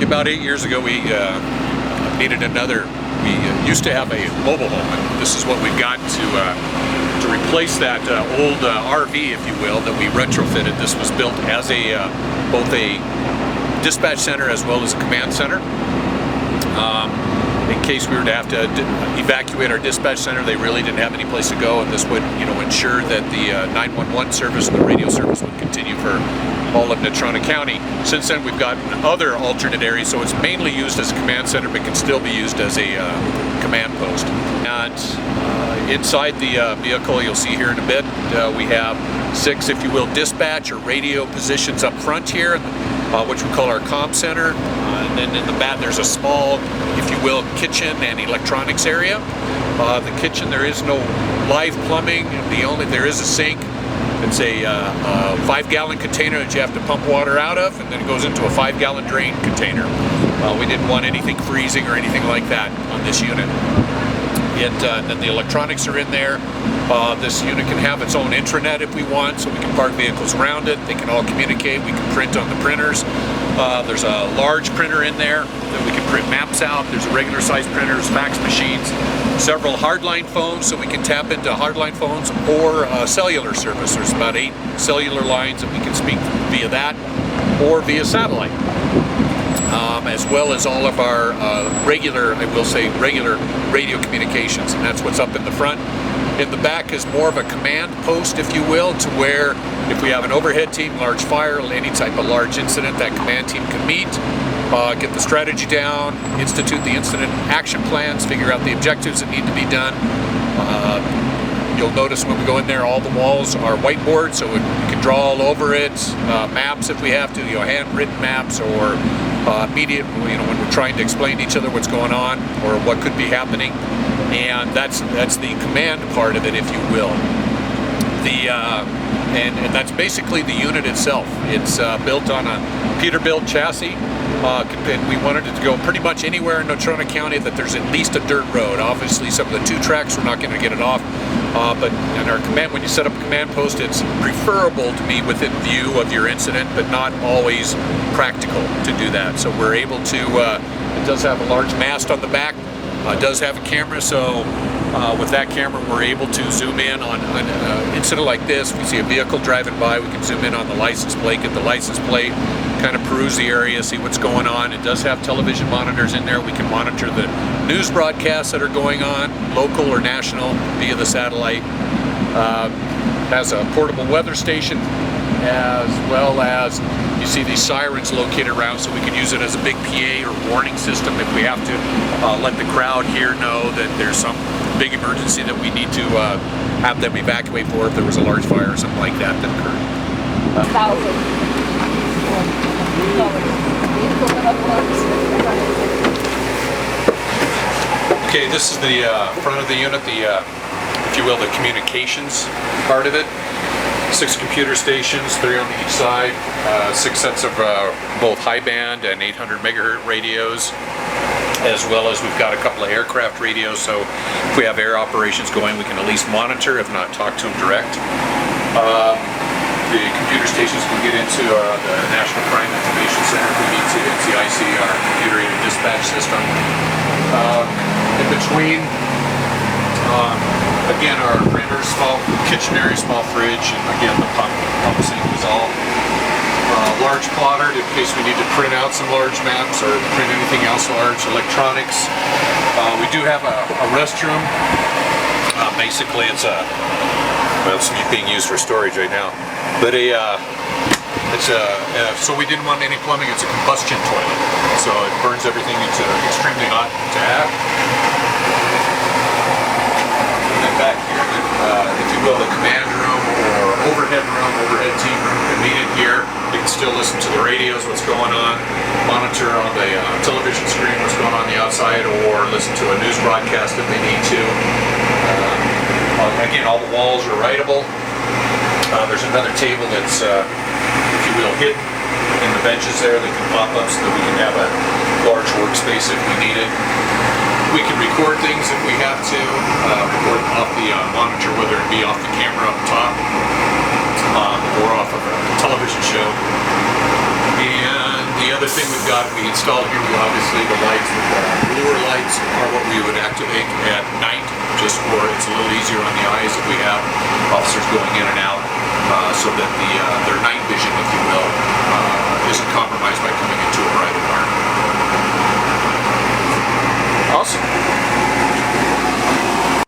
about 8 years ago, we needed another. We used to have a mobile home, and this is what we've got to replace that old RV, if you will, that we retrofitted. This was built as a both a dispatch center as well as a command center. In case we were to have to evacuate our dispatch center, they really didn't have any place to go, and this would, ensure that the 911 service and the radio service would continue for all of Natrona County. Since then, we've gotten other alternate areas, so it's mainly used as a command center, but can still be used as a command post. And inside the vehicle, you'll see here in a bit, we have 6, if you will, dispatch or radio positions up front here, which we call our comm center. And then in the back, there's a small, if you will, kitchen and electronics area. The kitchen, there is no live plumbing. There is a sink. It's a 5-gallon container that you have to pump water out of, and then it goes into a 5-gallon drain container. We didn't want anything freezing or anything like that on this unit. Then the electronics are in there. This unit can have its own intranet if we want, so we can park vehicles around it. They can all communicate. We can print on the printers. There's a large printer in there that we can print maps out. There's a regular size printers, fax machines, several hardline phones, so we can tap into hardline phones or cellular service. There's about 8 cellular lines that we can speak via that or via satellite. As well as all of our regular radio communications, and that's what's up in the front. In the back is more of a command post, if you will, to where if we have an overhead team, large fire, any type of large incident, that command team can meet, get the strategy down, institute the incident action plans, figure out the objectives that need to be done. You'll notice when we go in there, all the walls are whiteboard, so we can draw all over it. Maps if we have to, handwritten maps, or immediate, when we're trying to explain to each other what's going on or what could be happening. And that's the command part of it, if you will. And that's basically the unit itself. It's built on a Peterbilt chassis. And we wanted it to go pretty much anywhere in Natrona County that there's at least a dirt road. Obviously, some of the 2 tracks, we're not going to get it off. But in our command, when you set up a command post, it's preferable to be within view of your incident, but not always practical to do that. So we're able to, it does have a large mast on the back. It does have a camera, so with that camera we're able to zoom in on an incident like this. We see a vehicle driving by, we can zoom in on the license plate, get the license plate, kind of peruse the area, see what's going on. It does have television monitors in there. We can monitor the news broadcasts that are going on, local or national, via the satellite. Has a portable weather station, as well as you see these sirens located around, so we can use it as a big PA or warning system if we have to let the crowd here know that there's some big emergency that we need to have them evacuate for if there was a large fire or something like that occurred. Okay, this is the front of the unit, if you will, the communications part of it. 6 computer stations, 3 on each side, 6 sets of both high band and 800 megahertz radios, as well as we've got a couple of aircraft radios, so if we have air operations going, we can at least monitor, if not talk to them direct. The computer stations can get into the National Crime Information Center if we need to, NCIC, our computer-aided dispatch system. In between, again, our printers, small kitchen area, small fridge, and again the pump sink is all large plotter in case we need to print out some large maps or print anything else large, electronics. We do have a restroom. Basically, it's being used for storage right now. But so we didn't want any plumbing. It's a combustion toilet, so it burns everything. It's extremely hot to have. Back here, if you will, the command room or overhead team room can meet in here. They can still listen to the radios, what's going on, monitor on the television screen what's going on the outside, or listen to a news broadcast if they need to. Again, all the walls are writable. There's another table that's, if you will, hidden in the benches there that can pop up so that we can have a large workspace if we need it. We can record things if we have to, record off the monitor, whether it be off the camera up top or off of a television show. And The other thing we've got, we installed here, we obviously the lights, lure lights are what we would activate at night, just for it's a little easier on the eyes if we have officers going in and out, so that their night vision, if you will, isn't compromised by coming in